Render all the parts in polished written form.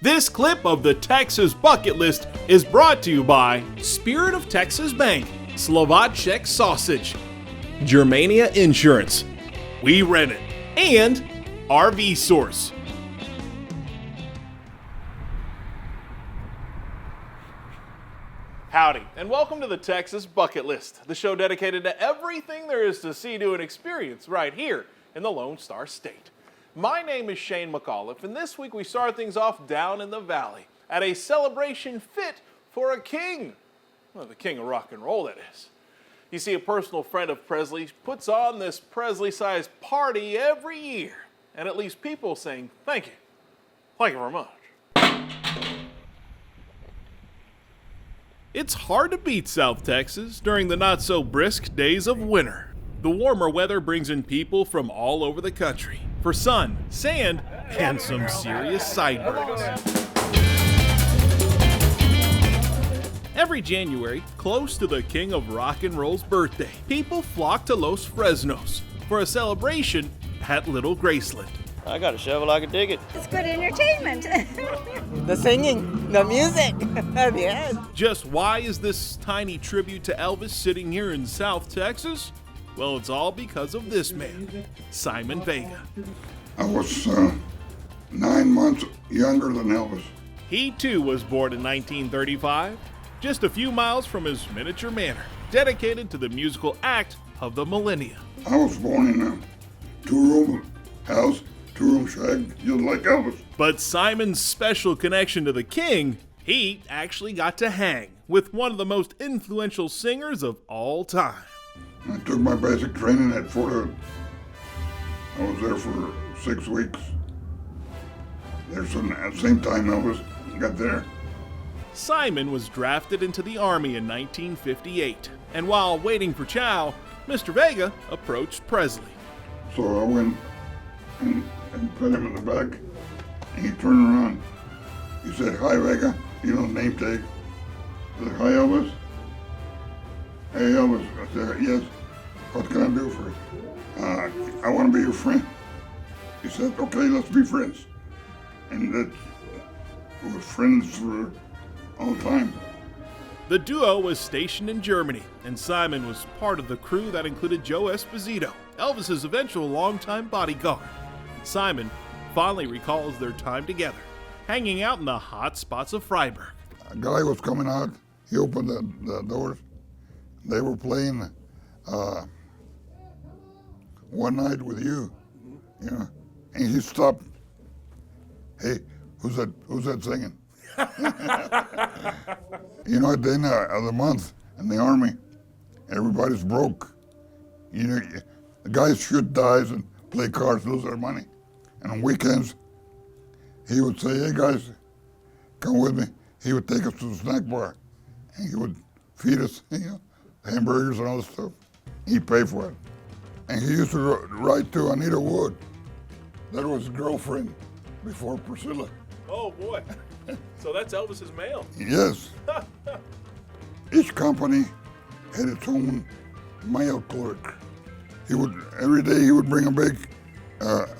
This clip of the Texas Bucket List is brought to you by Spirit of Texas Bank, Slovacek Sausage, Germania Insurance, We Rent It, and RV Source. Howdy, and welcome to the Texas Bucket List, the show dedicated to everything there is to see, do, and experience right here in the Lone Star State. My name is Shane McAuliffe, and this week we start things off down in the valley at a celebration fit for a king. Well, the king of rock and roll, that is. You see, a personal friend of Presley puts on this Presley-sized party every year, and it leaves people saying, thank you very much. It's hard to beat South Texas during the not-so-brisk days of winter. The warmer weather brings in people from all over the country for sun, sand, and some serious sideburns. Every January, close to the king of rock and roll's birthday, people flock to Los Fresnos for a celebration at Little Graceland. I got a shovel, I can dig it. It's good entertainment. The singing, the music, yes. Just why is this tiny tribute to Elvis sitting here in South Texas? Well, it's all because of this man, Simon Vega. I was 9 months younger than Elvis. He too was born in 1935, just a few miles from his miniature manor, dedicated to the musical act of the millennia. I was born in a 2-room house, 2-room shack, just like Elvis. But Simon's special connection to the king, he actually got to hang with one of the most influential singers of all time. I took my basic training at Fort Hood. I was there for 6 weeks. There's at the same time Elvis got there. Simon was drafted into the Army in 1958, and while waiting for chow, Mr. Vega approached Presley. So I went and put him in the back, and he turned around. He said, "Hi, Vega," name tag. I said, "Hi, Elvis." "Hey, Elvis." I said, "Yes, what can I do for you?" "I want to be your friend." He said, "Okay, let's be friends." And we were friends for all time. The duo was stationed in Germany, and Simon was part of the crew that included Joe Esposito, Elvis's eventual longtime bodyguard. Simon fondly recalls their time together, hanging out in the hot spots of Freiburg. A guy was coming out. He opened the doors. They were playing One Night with You, and he stopped. "Hey, who's that singing?" At the end of the month in the Army, everybody's broke. The guys shoot dice and play cards, lose their money. And on weekends, he would say, "Hey guys, come with me." He would take us to the snack bar, and he would feed us, hamburgers and all this stuff. He'd pay for it. And he used to write to Anita Wood. That was his girlfriend before Priscilla. Oh boy, so that's Elvis's mail. Yes. Each company had its own mail clerk. Every day he would bring a big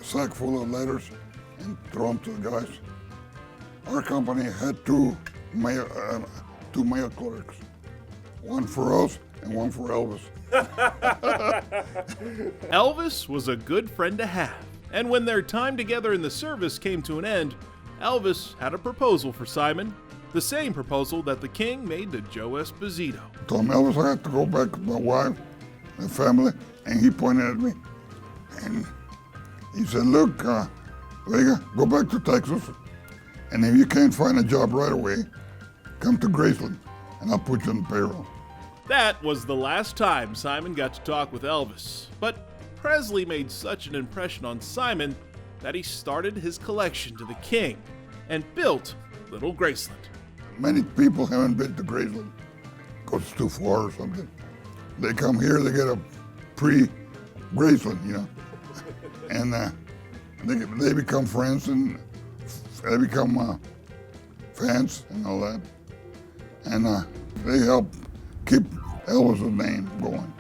sack full of letters and throw them to the guys. Our company had two mail clerks, one for us and one for Elvis. Elvis was a good friend to have, and when their time together in the service came to an end, Elvis had a proposal for Simon, the same proposal that the king made to Joe Esposito. I told him, "Elvis, I have to go back to my wife and family," and he pointed at me, and he said, "Look, Vega, go back to Texas, and if you can't find a job right away, come to Graceland, and I'll put you on the payroll." That was the last time Simon got to talk with Elvis, but Presley made such an impression on Simon that he started his collection to the king and built Little Graceland. Many people haven't been to Graceland because it's too far or something. They come here, they get a pre-Graceland, and they become friends and they become fans and all that. And they help keep Elvis' name going.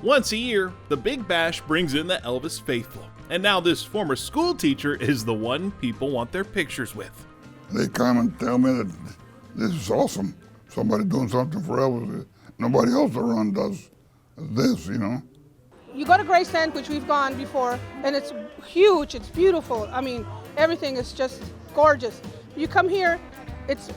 Once a year, the Big Bash brings in the Elvis faithful, and now this former school teacher is the one people want their pictures with. they come and tell me that this is awesome. Somebody doing something for Elvis. Nobody else around does this, you know. You go to Graceland, which we've gone before, and it's huge, it's beautiful. I mean, everything is just gorgeous. You come here, it's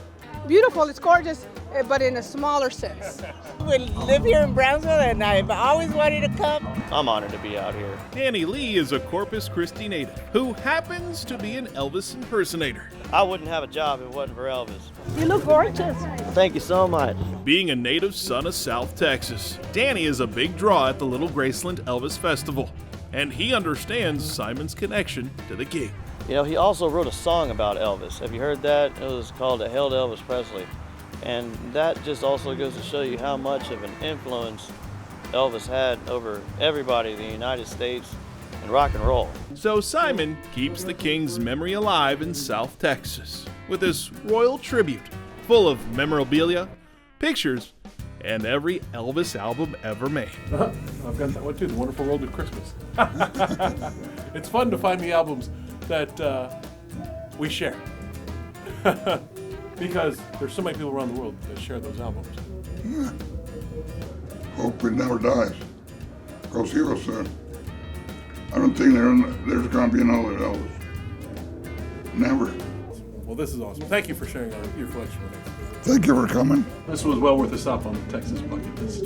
beautiful, it's gorgeous, but in a smaller sense. We live here in Brownsville, and I've always wanted to come. I'm honored to be out here. Danny Lee is a Corpus Christi native who happens to be an Elvis impersonator. I wouldn't have a job if it wasn't for Elvis. You look gorgeous. Thank you so much. Being a native son of South Texas, Danny is a big draw at the Little Graceland Elvis Festival, and he understands Simon's connection to the king. You know, he also wrote a song about Elvis. Have you heard that? It was called "A Hail to Elvis Presley." And that just also goes to show you how much of an influence Elvis had over everybody in the United States and rock and roll. So Simon keeps the king's memory alive in South Texas with this royal tribute full of memorabilia, pictures, and every Elvis album ever made. I've got that one too, The Wonderful World of Christmas. It's fun to find the albums that we share. Because there's so many people around the world that share those albums. Hope it never dies. Because he was, I don't think there's going to be another Elvis. Never. Well, this is awesome. Thank you for sharing your collection with us. Thank you for coming. This was well worth a stop on the Texas bucket list.